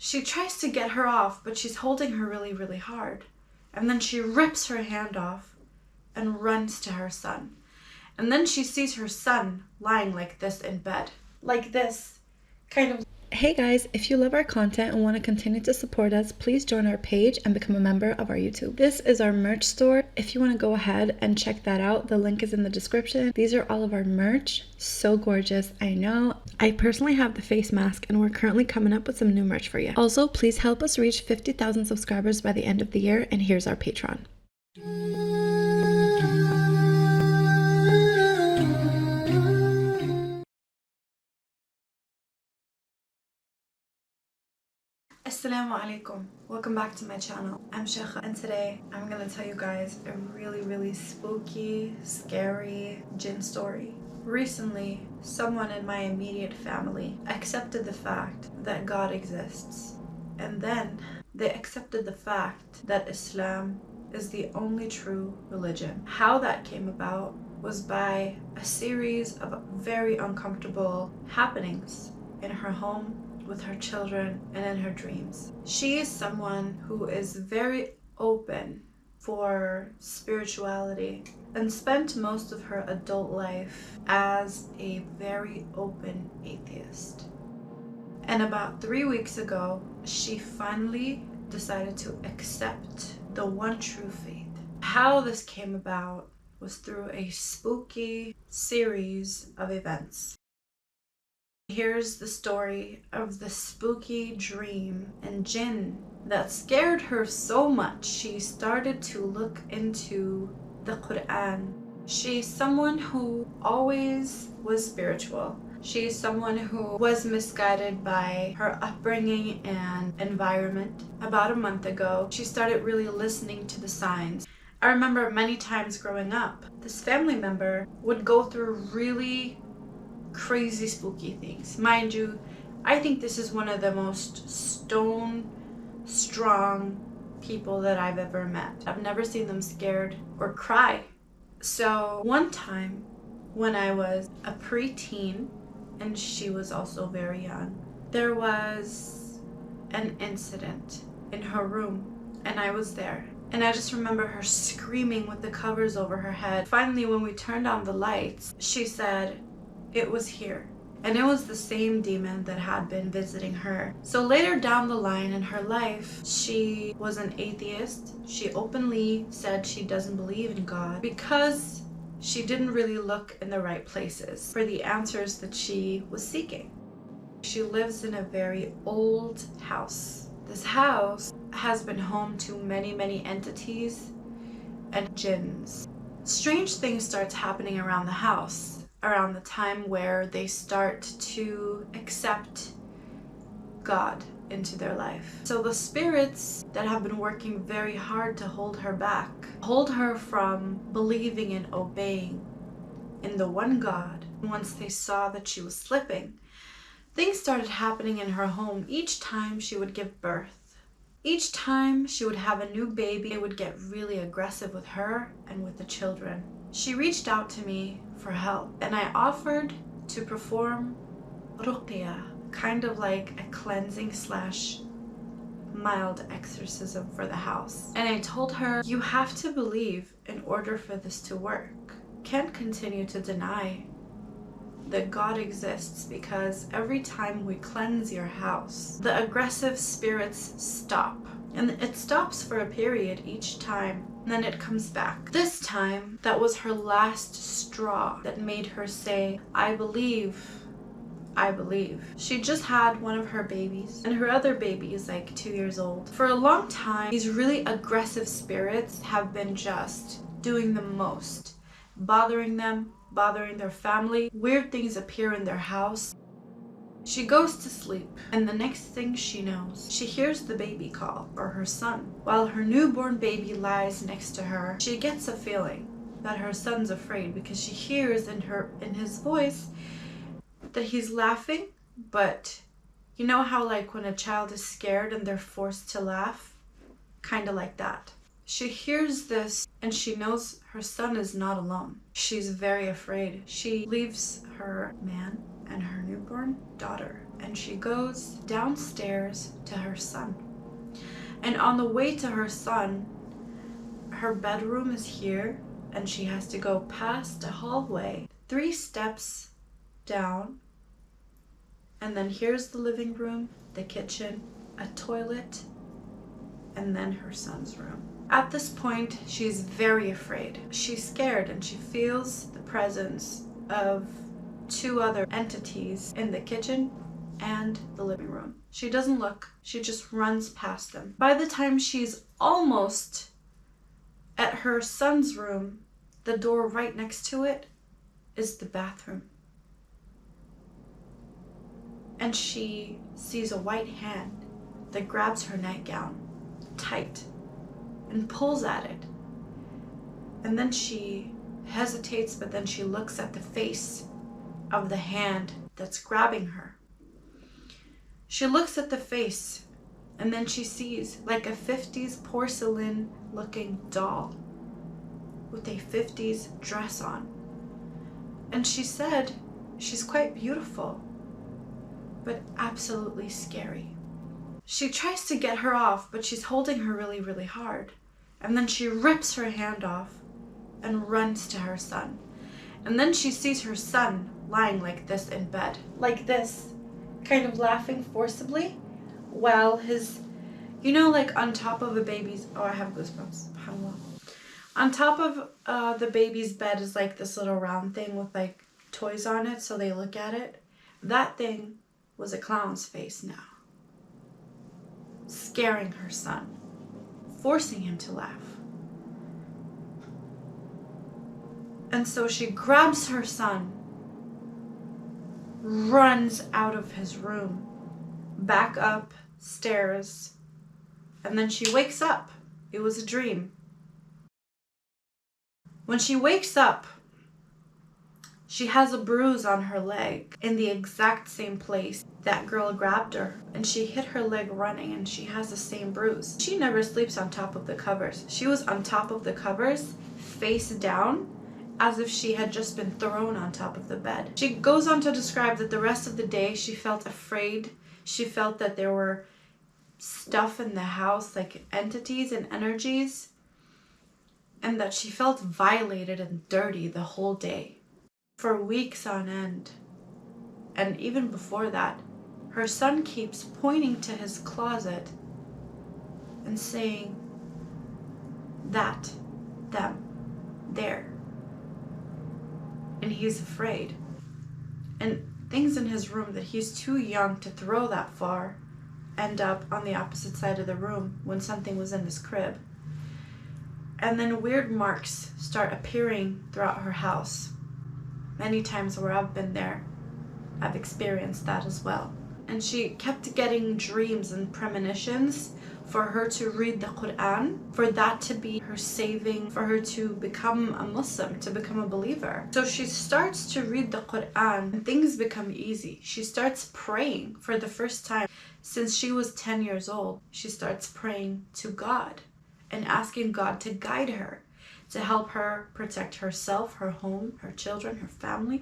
She tries to get her off, but she's holding her really, really hard. And then she rips her hand off and runs to her son. And then she sees her son lying like this in bed. Like this, kind of. Hey guys, if you love our content and want to continue to support us, please join our page and become a member of our YouTube. This is our merch store. If you want to go ahead and check that out, the link is in the description. These are all of our merch. So gorgeous, I know. I personally have the face mask and we're currently coming up with some new merch for you. Also, please help us reach 50,000 subscribers by the end of the year, and here's our Patreon. Assalamu alaikum. Welcome back to my channel. I'm Sheikha, and today I'm gonna tell you guys a really spooky, scary Jinn story. Recently, someone in my immediate family accepted the fact that God exists, and then they accepted the fact that Islam is the only true religion. How that came about was by a series of very uncomfortable happenings in her home, with her children, and in her dreams. She is someone who is very open for spirituality and spent most of her adult life as a very open atheist. And about 3 weeks ago, she finally decided to accept the one true faith. How this came about was through a spooky series of events. Here's the story of the spooky dream and Jinn that scared her so much she started to look into the Quran. She's someone who always was spiritual. She's someone who was misguided by her upbringing and environment. About a month ago, she started really listening to the signs. I remember many times growing up, this family member would go through really crazy spooky things. Mind you, I think this is one of the most stone strong people that I've ever met. I've never seen them scared or cry. So one time when I was a preteen and she was also very young, there was an incident in her room and I was there. And I just remember her screaming with the covers over her head. Finally, when we turned on the lights, she said, "It was here." And it was the same demon that had been visiting her. So later down the line in her life, she was an atheist. She openly said she doesn't believe in God because she didn't really look in the right places for the answers that she was seeking. She lives in a very old house. This house has been home to many entities and jinns. Strange things starts happening around the house around the time where they start to accept God into their life. So the spirits that have been working very hard to hold her back, hold her from believing and obeying in the one God. Once they saw that she was slipping, things started happening in her home. Each time she would give birth, each time she would have a new baby, it would get really aggressive with her and with the children. She reached out to me for help, and I offered to perform ruqya, kind of like a cleansing / mild exorcism for the house. And I told her, you have to believe in order for this to work. Can't continue to deny that God exists, because every time we cleanse your house, the aggressive spirits stop. And it stops for a period each time, and then it comes back. This time, that was her last straw that made her say, I believe. I believe. She just had one of her babies, and her other baby is like 2 years old. For a long time, these really aggressive spirits have been just doing the most, bothering them, bothering their family. Weird things appear in their house. She goes to sleep, and the next thing she knows, she hears the baby call for her son. While her newborn baby lies next to her, she gets a feeling that her son's afraid, because she hears in his voice that he's laughing, but you know how like when a child is scared and they're forced to laugh? Kind of like that. She hears this and she knows her son is not alone. She's very afraid. She leaves her man and her newborn daughter, and she goes downstairs to her son. And on the way to her son, her bedroom is here, and she has to go past a hallway, 3 steps down, and then here's the living room, the kitchen, a toilet, and then her son's room. At this point, she's very afraid. She's scared, and she feels the presence of 2 other entities in the kitchen and the living room. She doesn't look, she just runs past them. By the time she's almost at her son's room, the door right next to it is the bathroom. And she sees a white hand that grabs her nightgown tight and pulls at it. And then she hesitates, but then she looks at the face of the hand that's grabbing her. She looks at the face, and then she sees like a 50s porcelain looking doll with a 50s dress on. And she said she's quite beautiful, but absolutely scary. She tries to get her off, but she's holding her really, really hard. And then she rips her hand off and runs to her son. And then she sees her son lying like this in bed, like this, kind of laughing forcibly, while his, you know, like on top of a baby's, oh, I have goosebumps, subhanAllah. On top of the baby's bed is like this little round thing with like toys on it, so they look at it. That thing was a clown's face now, scaring her son, forcing him to laugh. And so she grabs her son, runs out of his room, back upstairs, and then she wakes up. It was a dream. When she wakes up, she has a bruise on her leg in the exact same place that girl grabbed her, and she hit her leg running, and she has the same bruise. She never sleeps on top of the covers. She was on top of the covers, face down, as if she had just been thrown on top of the bed. She goes on to describe that the rest of the day she felt afraid. She felt that there were stuff in the house, like entities and energies, and that she felt violated and dirty the whole day. For weeks on end, and even before that, her son keeps pointing to his closet and saying, that, them, there. And he's afraid. And things in his room that he's too young to throw that far end up on the opposite side of the room when something was in his crib. And then weird marks start appearing throughout her house. Many times where I've been there, I've experienced that as well. And she kept getting dreams and premonitions for her to read the Quran, for that to be her saving, for her to become a Muslim, to become a believer. So she starts to read the Quran and things become easy. She starts praying for the first time since she was 10 years old. She starts praying to God and asking God to guide her, to help her protect herself, her home, her children, her family.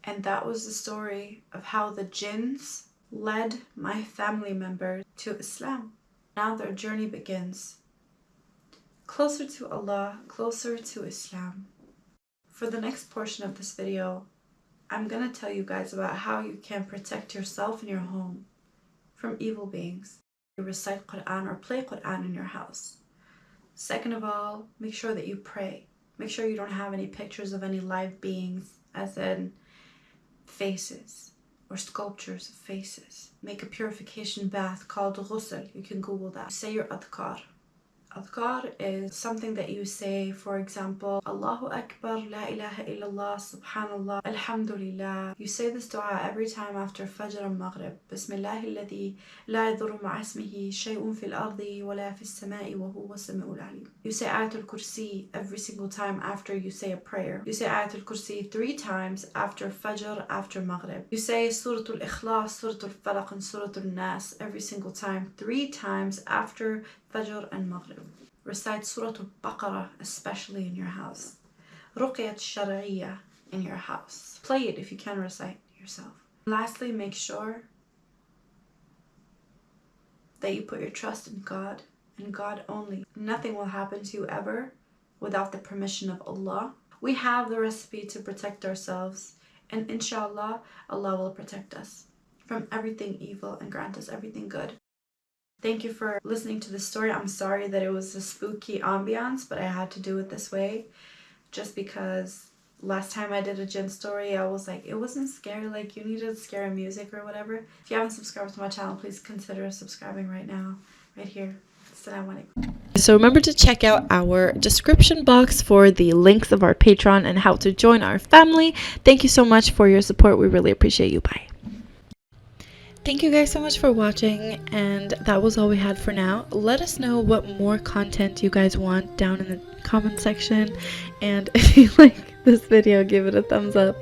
And that was the story of how the jinns led my family members to Islam. Now their journey begins. Closer to Allah, closer to Islam. For the next portion of this video, I'm going to tell you guys about how you can protect yourself and your home from evil beings. You recite Quran or play Quran in your house. Second of all, make sure that you pray. Make sure you don't have any pictures of any live beings, as in faces or sculptures of faces. Make a purification bath called ghusl. You can Google that. Say your adhkar. Adhkar is something that you say, for example, Allahu Akbar, La ilaha illallah, Subhanallah, Alhamdulillah. You say this dua every time after Fajr and Maghrib. Bismillah alladhi la yadurru ma'a ismihi shay'un fil ardi wa la fis sama'i wa huwa as-sami'ul 'alim. You say Ayatul Kursi every single time after you say a prayer. You say Ayatul Kursi 3 times after Fajr, after Maghrib. You say Suratul Ikhlas, Suratul Falaq, and Suratul Nas every single time 3 times after Fajr and Maghrib. Recite Surah Al-Baqarah, especially in your house. Ruqyat Shar'iyya, in your house. Play it if you can recite yourself. Lastly, make sure that you put your trust in God and God only. Nothing will happen to you ever without the permission of Allah. We have the recipe to protect ourselves, and inshallah, Allah will protect us from everything evil and grant us everything good. Thank you for listening to the story. I'm sorry that it was a spooky ambiance, but I had to do it this way just because last time I did a Jinn story, I was like, it wasn't scary, like you needed scary music or whatever. If you haven't subscribed to my channel, please consider subscribing right now, right here. Assalamu alaikum. So remember to check out our description box for the links of our Patreon and how to join our family. Thank you so much for your support. We really appreciate you. Bye. Thank you guys so much for watching, and that was all we had for now. Let us know what more content you guys want down in the comment section, and if you like this video, give it a thumbs up,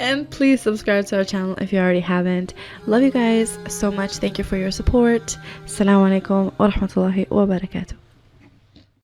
and please subscribe to our channel if you already haven't. Love you guys so much. Thank you for your support. Assalamu alaikum wa rahmatullahi wa barakatuh.